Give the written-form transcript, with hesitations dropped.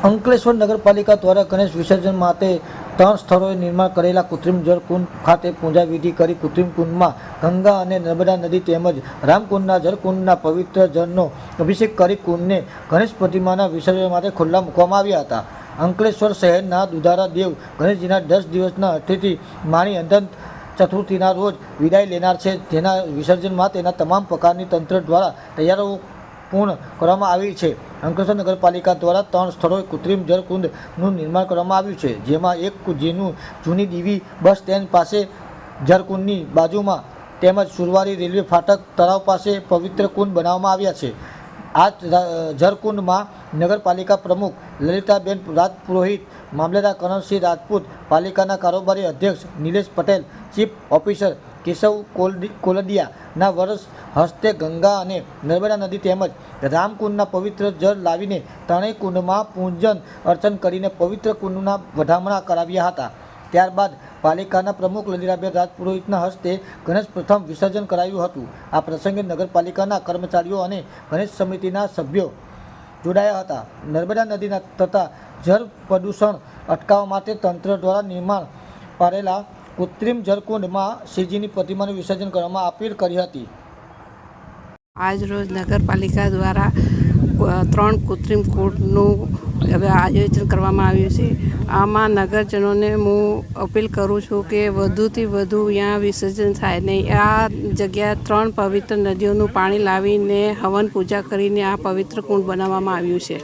અંકલેશ્વર નગરપાલિકા દ્વારા ગણેશ વિસર્જન માટે 3 સ્થળોએ નિર્માણ કરેલા કૃત્રિમ જળકુંડ ખાતે પૂજા વિધિ કરી કૃત્રિમ કુંડમાં ગંગા અને નર્મદા નદી તેમજ રામકુંડના જળકુંડના પવિત્ર જળનો અભિષેક કરી કુંડને ગણેશ પ્રતિમાના વિસર્જન માટે ખુલ્લા મૂકવામાં આવ્યા હતા. અંકલેશ્વર શહેરના દુધારા દેવ ગણેશજીના 10 દિવસના અતિથિ માણી અનંત ચતુર્થીના રોજ વિદાય લેનાર છે, જેના વિસર્જનમાં તેના તમામ પ્રકારની તંત્ર દ્વારા તૈયારીઓ પૂર્ણ કરવામાં આવી છે. અંકલેશ્વર નગરપાલિકા દ્વારા 3 સ્થળોએ કૃત્રિમ જળકુંડનું નિર્માણ કરવામાં આવ્યું છે, જેમાં એક જૂની દીવી બસ સ્ટેન્ડ પાસે જળકુંડની બાજુમાં તેમજ સુરવારી રેલવે ફાટક તળાવ પાસે પવિત્ર કુંડ બનાવવામાં આવ્યા છે. આ જળકુંડમાં નગરપાલિકા પ્રમુખ લલિતાબેન રાજપુરોહિત, મામલેદાર કરણસિંહ રાજપૂત, પાલિકાના કારોબારી અધ્યક્ષ નિલેશ પટેલ, ચીફ ઓફિસર કેશવ કોલડિયાના વરસ હસ્તે ગંગા અને નર્મદા નદી તેમજ રામકુંડના પવિત્ર જળ લાવીને ત્રણેય કુંડમાં પૂજન અર્ચન કરીને પવિત્ર કુંડના વધામણા કરાવ્યા હતા. ત્યારબાદ પાલિકાના પ્રમુખ લલિતાબેન રાજપુરોહિતના હસ્તે ગણેશ પ્રથમ વિસર્જન કરાયું હતું. આ પ્રસંગે નગરપાલિકાના કર્મચારીઓ અને ગણેશ સમિતિના સભ્યો જોડાયા હતા. નર્મદા નદીના તથા જળ પ્રદૂષણ અટકાવવા માટે તંત્ર દ્વારા નિર્માણ પાડેલા કૃત્રિમ જળકુંડમાં શ્રીજીની પ્રતિમાનું વિસર્જન કરવામાં અપીલ કરી હતી. આજ રોજ નગરપાલિકા દ્વારા 3 કૃત્રિમ કુંડનું હવે આયોજન કરવામાં આવ્યું છે. આમાં નગરજનોને હું અપીલ કરું છું કે વધુથી વધુ અહીંયા વિસર્જન થાય નહીં. આ જગ્યા 3 પવિત્ર નદીઓનું પાણી લાવીને હવન પૂજા કરીને આ પવિત્ર કુંડ બનાવવામાં આવ્યું છે.